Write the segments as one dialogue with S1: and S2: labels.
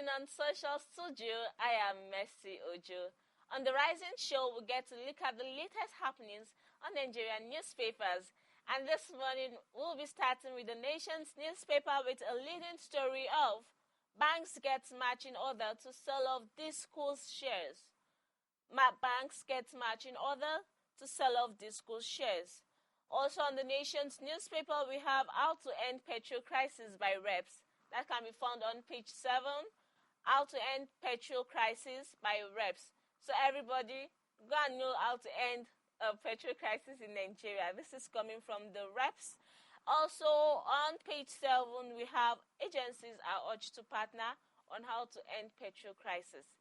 S1: evening on Social Studio. I am Mercy Ojo. On the Rising Show, we get to look at the latest happenings on Nigerian newspapers. And this morning, we'll be starting with the Nation's newspaper with a leading story of Banks get marching order to sell off Disco's shares. Banks get marching order to sell off Disco's shares. Also on the Nation's newspaper, we have How to End Petrol Crisis by Reps. That can be found on page 7, How to End Petrol Crisis by Reps. So everybody, go and know how to end a petrol crisis in Nigeria. This is coming from the Reps. Also on page 7, we have agencies are urged to partner on how to end petrol crisis.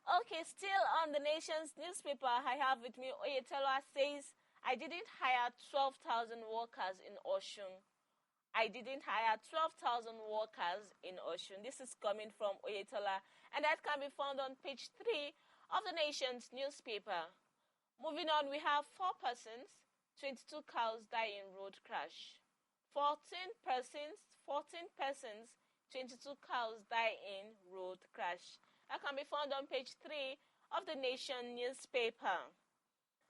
S1: Okay, still on the Nation's newspaper, I have with me Oyetola says, I didn't hire 12,000 workers in Osun. I didn't hire 12,000 workers in Osun. This is coming from Oyetola, and that can be found on page 3 of the Nation's newspaper. Moving on, we have 4 persons, 22 cows die in road crash. 14 persons, 22 cows die in road crash. That can be found on page 3 of the Nation newspaper.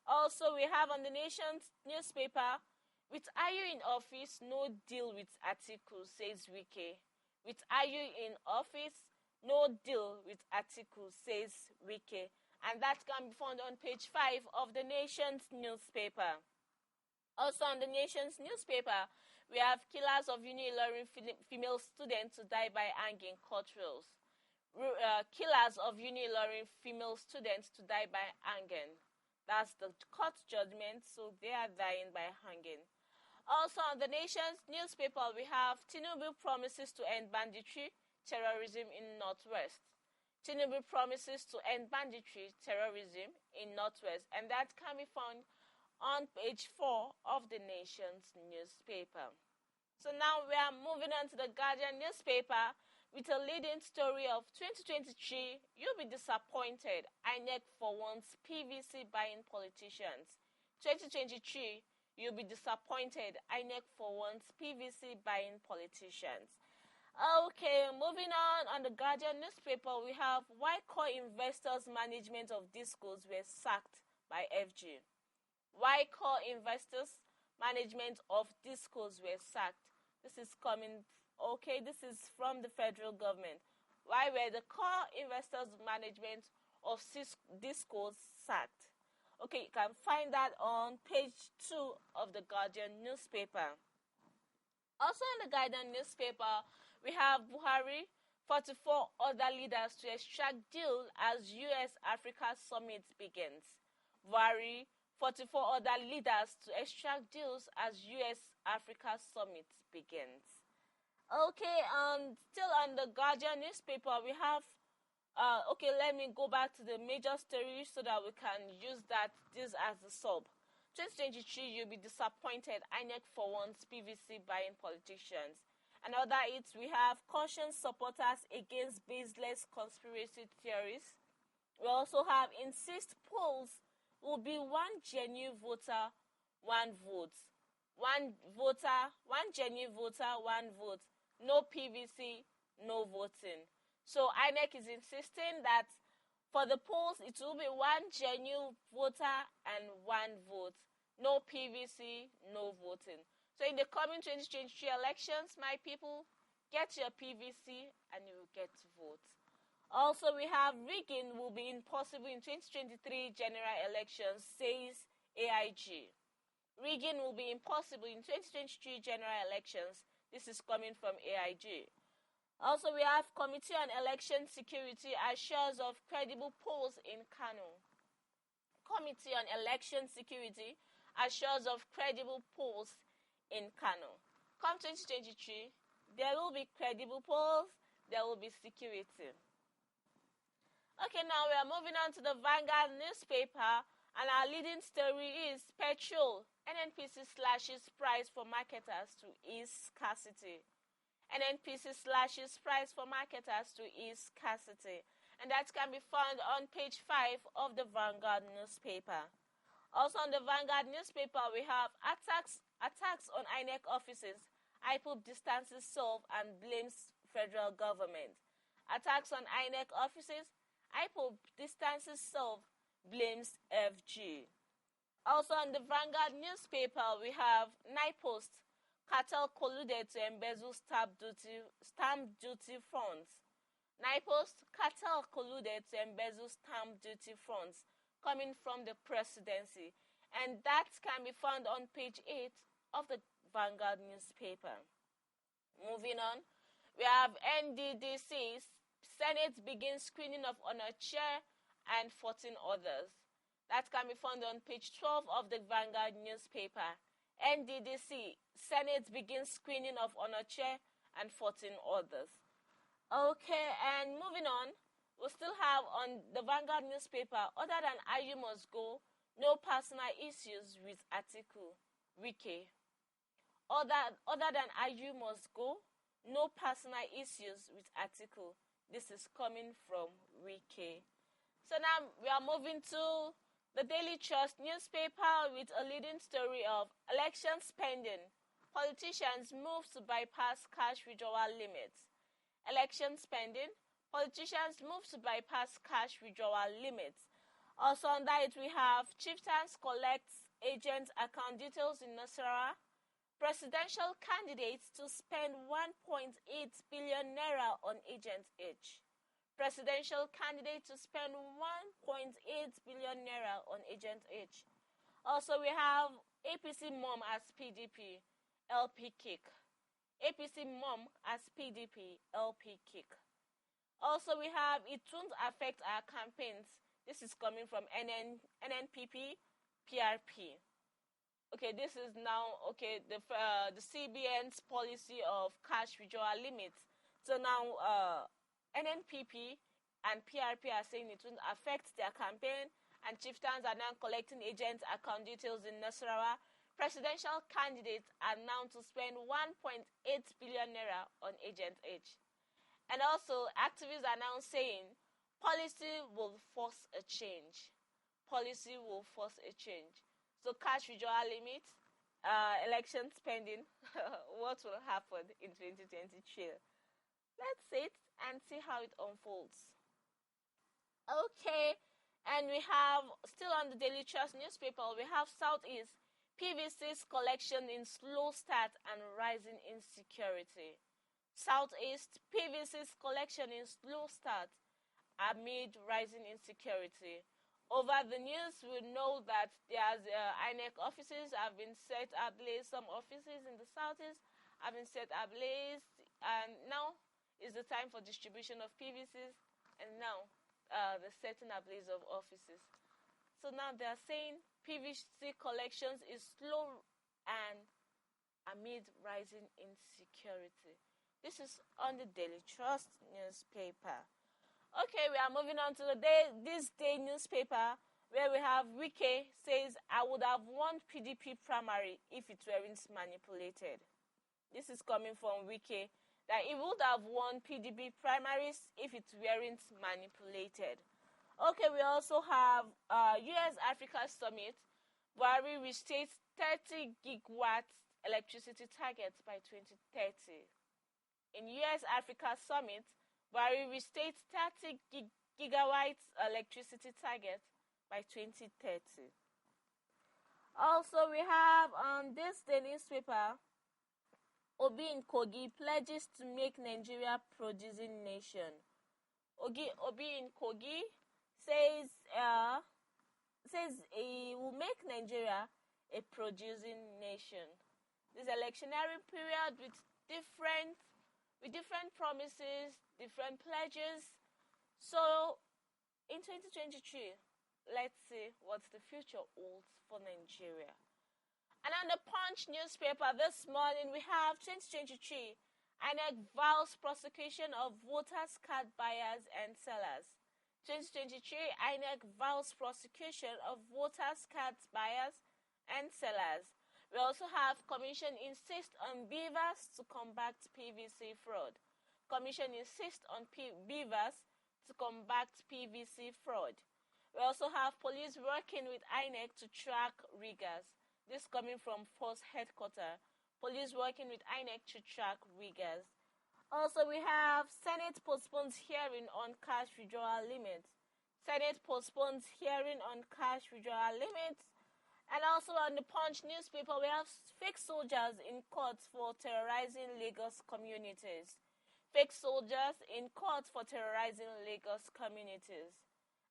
S1: Also, we have on the Nation's newspaper, with Ayu in office, no deal with Atiku, says Wike. With Ayu in office, no deal with Atiku, says Wike. And that can be found on page 5 of the Nation's newspaper. Also on the Nation's newspaper, we have killers of Uni-Ilorin female students to die by hanging court rules. Killers of Uni-Ilorin female students to die by hanging. That's the court judgment, so they are dying by hanging. Also on the Nation's newspaper, we have Tinubu promises to end banditry, terrorism in Northwest. Tinubu promises to end banditry, terrorism in Northwest, and that can be found on page 4 of the Nation's newspaper. So now we are moving on to the Guardian newspaper with a leading story of 2023, you'll be disappointed, INEC for once PVC buying politicians. 2023, you'll be disappointed, INEC for once PVC buying politicians. Okay, moving on the Guardian newspaper, we have why core investors' management of Discos were sacked by FG. Why core investors' management of Discos were sacked. This is coming, okay, this is from the federal government. Why were the core investors' management of Discos sacked? Okay, you can find that on page 2 of the Guardian newspaper. Also in the Guardian newspaper, we have Buhari, 44 other leaders to extract deal as US-Africa summit begins. Buhari, 44 other leaders to extract deals as US-Africa summit begins. Okay, still on the Guardian newspaper, we have, let me go back to the major story so that we can use this as the sub. 2023, you'll be disappointed, INEC for once PVC buying politicians. Another we have caution supporters against baseless conspiracy theories. We also have insist polls will be one genuine voter, one vote. One voter, one genuine voter, one vote. No PVC, no voting. So INEC is insisting that for the polls, it will be one genuine voter and one vote. No PVC, no voting. So in the coming 2023 elections, my people, get your PVC and you will get to vote. Also, we have rigging will be impossible in 2023 general elections, says AIG. Rigging will be impossible in 2023 general elections. This is coming from AIG. Also, we have Committee on Election Security assures of credible polls in Kano. Committee on Election Security assures of credible polls in Kano. Come 2023, there will be credible polls, there will be security. Okay, now we are moving on to the Vanguard newspaper, and our leading story is petrol. NNPC slashes price for marketers to ease scarcity. NNPC slashes price for marketers to ease scarcity. And that can be found on page 5 of the Vanguard newspaper. Also on the Vanguard newspaper, we have attacks on INEC offices. IPOB distances solve and blames federal government. Attacks on INEC offices. IPOB distances self, blames FG. Also on the Vanguard newspaper, we have NIPOST. Cartel colluded to embezzle stamp duty funds. NIPOST, cartel colluded to embezzle stamp duty funds coming from the presidency. And that can be found on page 8 of the Vanguard newspaper. Moving on, we have NDDC. Senate begins screening of Onochie and 14 others. That can be found on page 12 of the Vanguard newspaper. NDDC, Senate begins screening of Onochie and 14 others. Okay, and moving on, we still have on the Vanguard newspaper, other than IU must go, no personal issues with Atiku, Wike. Other than IU must go, no personal issues with Atiku. This is coming from Wike. So now we are moving to the Daily Trust newspaper with a leading story of election spending. Politicians move to bypass cash withdrawal limits. Election spending. Politicians move to bypass cash withdrawal limits. Also under it, we have chieftains collects agents' account details in Nasarawa. Presidential candidates to spend 1.8 billion naira on agent each. Presidential candidate to spend 1.8 billion naira on agent each. Also, we have APC mom as PDP, LP kick. APC mom as PDP, LP kick. Also, we have it won't affect our campaigns. This is coming from NNPP, PRP. Okay, this is now the CBN's policy of cash withdrawal limits. So now NNPP and PRP are saying it won't affect their campaign, and chieftains are now collecting agents' account details in Nasarawa. Presidential candidates are now to spend 1.8 billion naira on agent H. And also, activists are now saying policy will force a change. Policy will force a change. So cash withdrawal limit, election spending, what will happen in 2023? Let's sit and see how it unfolds. Okay, and we have, still on the Daily Trust newspaper, we have Southeast, PVC's collection in slow start and rising insecurity. Southeast, PVC's collection in slow start amid rising insecurity. Over the news, we know that there's INEC offices have been set ablaze. Some offices in the Southeast have been set ablaze, and now is the time for distribution of PVCs, and now the setting ablaze of offices. So now they are saying PVC collections is slow and amid rising insecurity. This is on the Daily Trust newspaper. Okay, we are moving on to this day newspaper, where we have Wike says, I would have won PDP primary if it weren't manipulated. This is coming from Wike, that he would have won PDP primaries if it weren't manipulated. Okay, we also have US-Africa Summit. Buhari restates 30 gigawatts electricity targets by 2030. In US-Africa Summit, Buhari restates 30 gigawatts electricity target by 2030. Also, we have on this day newspaper, Obi in Kogi pledges to make Nigeria producing nation. Obi in Kogi says he will make Nigeria a producing nation. This electionary period with different promises, different pledges. So, in 2023, let's see what the future holds for Nigeria. And on the Punch newspaper this morning, we have 2023, INEC vows prosecution of voters' card buyers and sellers. 2023, INEC vows prosecution of voters' card buyers and sellers. We also have Commission insist on beavers to combat PVC fraud. Commission insists on beavers to combat PVC fraud. We also have police working with INEC to track riggers. This coming from Force Headquarters. Police working with INEC to track riggers. Also, we have Senate postpones hearing on cash withdrawal limits. Senate postpones hearing on cash withdrawal limits. And also on the Punch newspaper, we have fake soldiers in courts for terrorizing Lagos communities. Fake soldiers in court for terrorizing Lagos communities.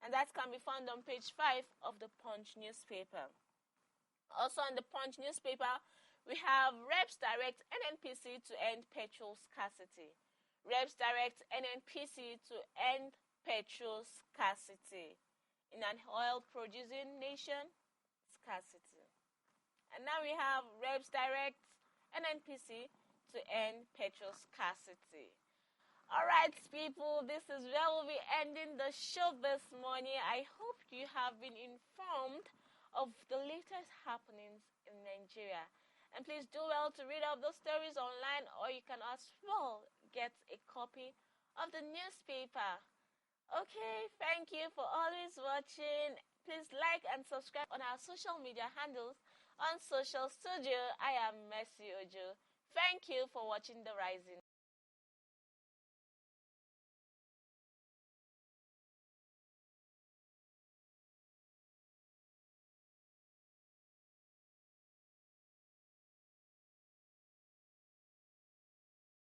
S1: And that can be found on page 5 of the Punch newspaper. Also on the Punch newspaper, we have Reps direct NNPC to end petrol scarcity. Reps direct NNPC to end petrol scarcity. In an oil-producing nation, scarcity. And now we have Reps direct NNPC to end petrol scarcity. Alright people, this is where we'll be ending the show this morning. I hope you have been informed of the latest happenings in Nigeria. And please do well to read up those stories online, or you can as well get a copy of the newspaper. Okay, thank you for always watching. Please like and subscribe on our social media handles. On Social Studio, I am Mercy Ojo. Thank you for watching The Rising.